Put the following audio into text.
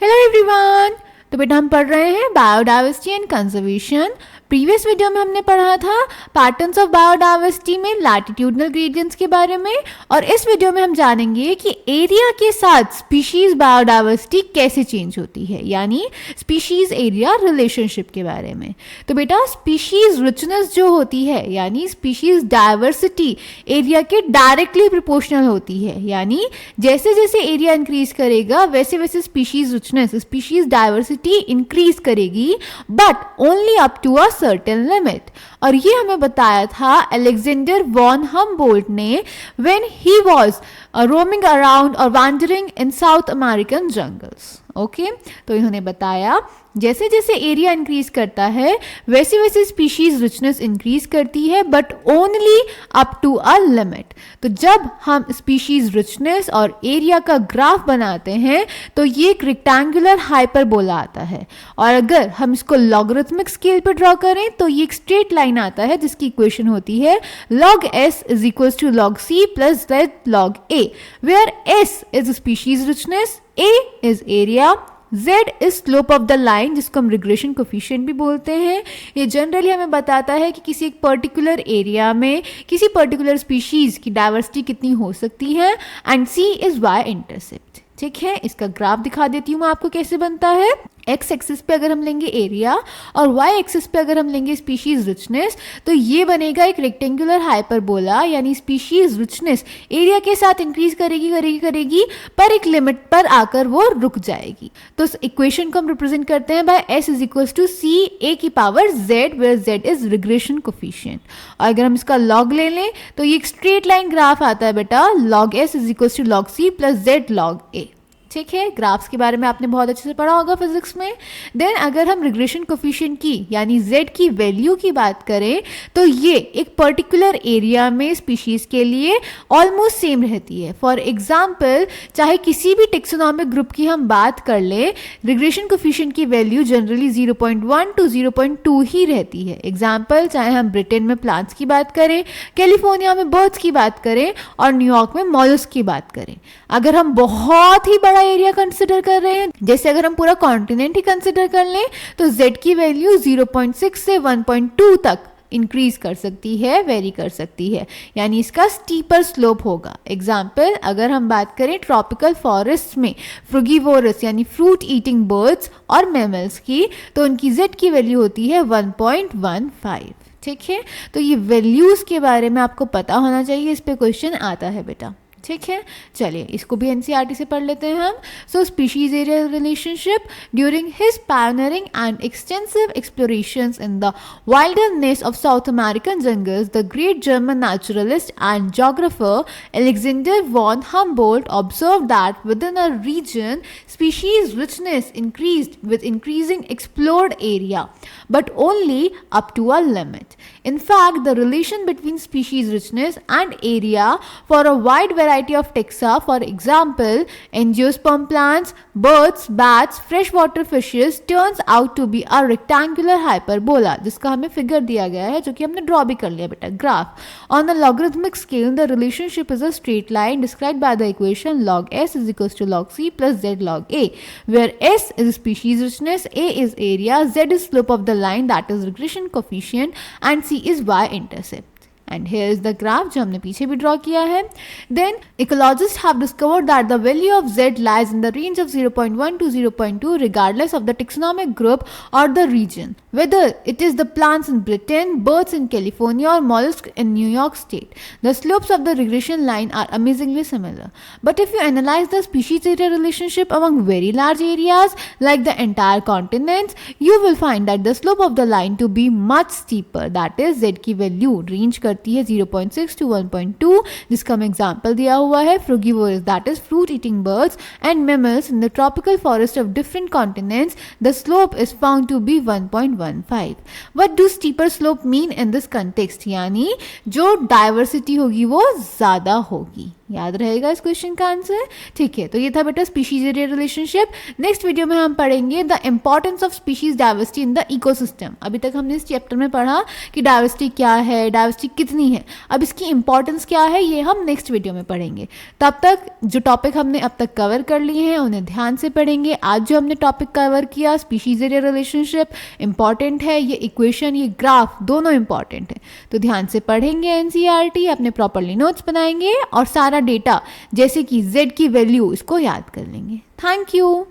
Hello everyone. तो बेटा हम पढ़ रहे हैं biodiversity and conservation. Previous video में हमने पढ़ा था पैटर्न्स ऑफ बायोडाइवर्सिटी में लैटिट्यूडनल ग्रेडियंट्स के बारे में, और इस वीडियो में हम जानेंगे कि एरिया के साथ स्पीशीज बायोडाइवर्सिटी कैसे चेंज होती है, यानी स्पीशीज एरिया रिलेशनशिप के बारे में। तो बेटा स्पीशीज रिचनेस जो होती है यानी स्पीशीज डाइवर्सिटी एरिया के डायरेक्टली प्रोपोर्शनल होती है, यानी जैसे जैसे एरिया इंक्रीज करेगा वैसे वैसे species richness species diversity increase करेगी, but only up to a certain limit. और ये हमें बताया था अलेक्जेंडर वॉन हम्बोल्ट ने when he was roaming around और wandering in South American jungles. Okay, तो इन्होंने बताया जैसे जैसे एरिया इंक्रीज करता है वैसे वैसे स्पीशीज रिचनेस इंक्रीज करती है, but only up to a limit. तो जब हम स्पीशीज रिचनेस और एरिया का ग्राफ बनाते हैं तो ये एक रेक्टेंगुलर हाइपरबोला आता है, और अगर हम इसको लॉगरिथमिक स्केल पर ड्रॉ करें तो ये एक स्ट्रेट लाइन आता है जिसकी इक्वेशन होती है log s is equals to log c plus z log a, where s is species richness, a is area, z is slope of the line जिसको हम रिग्रेशन कोफिशिएंट भी बोलते हैं। ये जनरली हमें बताता है कि किसी एक पर्टिकुलर एरिया में किसी पर्टिकुलर स्पीशीज की डाइवर्सिटी कितनी हो सकती है, and c is y intercept. ठीक है, इसका ग्राफ दिखा देती हूँ मैं आपको कैसे बनता है। एक्स एक्सिस पे अगर हम लेंगे एरिया और वाई एक्सिस पे अगर हम लेंगे स्पीशीज रिचनेस, तो ये बनेगा एक रेक्टेंगुलर हाइपरबोला, यानी स्पीशीज रिचनेस एरिया के साथ इंक्रीज करेगी करेगी करेगी पर एक लिमिट पर आकर वो रुक जाएगी। तो इस इक्वेशन को हम रिप्रेजेंट करते हैं by S is equal to C A की power Z, where Z is regression coefficient. और अगर हम इसका लॉग ले लें तो ये एक स्ट्रेट लाइन ग्राफ आता है बेटा, log S is equal to log C plus Z log A. ठीक है, ग्राफ्स के बारे में आपने बहुत अच्छे से पढ़ा होगा फिजिक्स में। देन अगर हम रिग्रेशन कोफिशिएंट की यानी z की वैल्यू की बात करें तो ये एक पर्टिकुलर एरिया में स्पीशीज के लिए ऑलमोस्ट सेम रहती है। फॉर एग्जांपल चाहे किसी भी टेक्सोनॉमिक ग्रुप की हम बात कर लें, रिग्रेशन कोफिशिएंट की वैल्यू जनरली 0.1 टू 0.2 ही रहती है। एग्जाम्पल चाहे हम ब्रिटेन में प्लांट्स की बात करें, कैलिफोर्निया में बर्ड्स की बात करें और न्यूयॉर्क में मॉलस्क की बात करें। अगर हम बहुत ही बड़ा एरिया कंसिडर कर रहे हैं, जैसे अगर हम पूरा कॉन्टिनेंट ही कंसिडर कर लें, तो z की वैल्यू 0.6 से 1.2 तक इंक्रीज कर सकती है, वेरी कर सकती है, यानी इसका स्टीपर स्लोप होगा। एग्जाम्पल अगर हम बात करें ट्रॉपिकल फॉरेस्ट में फ्रूगीवोरस यानी फ्रूट ईटिंग बर्ड्स और मैमल्स की, तो उनकी z की वैल्यू होती है 1.15। ठीक है, तो ये वैल्यूज के बारे में आपको पता होना चाहिए, इस पे क्वेश्चन आता है बेटा। ठीक है, चलिए इसको भी एनसीईआरटी से पढ़ लेते हैं हम। So species area relationship during his pioneering and extensive explorations in the wilderness of South American jungles, the great German naturalist and geographer Alexander von Humboldt observed that within a region species richness increased with increasing explored area, but only up to a limit. In fact, the relation between species richness and area for a wide variety of taxa, for example, angiosperm plants, birds, bats, freshwater fishes, turns out to be a rectangular hyperbola, जिसका हमें figure दिया गया है जो कि हमने draw भी कर लिया बेटा graph. On a logarithmic scale, the relationship is a straight line described by the equation log s is equals to log c plus z log a, where s is species richness, a is area, z is slope of the line that is regression coefficient, and c is y intercept. And here is the graph जो हमने पीछे भी draw किया है. Then ecologists have discovered that the value of z lies in the range of 0.1 to 0.2 regardless of the taxonomic group or the region, whether it is the plants in Britain, birds in California or mollusks in New York State. The slopes of the regression line are amazingly similar. But if you analyze the species area relationship among very large areas like the entire continents, you will find that the slope of the line to be much steeper. That is z की value range करती है 0.6 to 1.2, जिसका हम example दिया हुआ है frugivorous that is fruit eating birds and mammals in the tropical forest of different continents, the slope is found to be 1.15. What do steeper slope mean in this context, यानी जो diversity होगी वो ज्यादा होगी, याद रहेगा इस क्वेश्चन का आंसर। ठीक है, तो ये था बेटा species area relationship. Next video में हम पढ़ेंगे the importance of species diversity in the ecosystem. अभी तक हमने इस चैप्टर में पढ़ा कि डाइवर्सिटी क्या है, डाइवर्सिटी कितनी है, अब इसकी इंपॉर्टेंस क्या है ये हम नेक्स्ट वीडियो में पढ़ेंगे। तब तक जो टॉपिक हमने अब तक कवर कर लिए हैं उन्हें ध्यान से पढ़ेंगे। आज जो हमने टॉपिक कवर किया स्पीशीज एरिया रिलेशनशिप इंपॉर्टेंट है, ये इक्वेशन ये ग्राफ दोनों इंपॉर्टेंट है, तो ध्यान से पढ़ेंगे एनसीईआरटी, अपने प्रॉपरली नोट्स बनाएंगे और सारा डेटा जैसे कि z की वैल्यू इसको याद कर लेंगे। Thank you.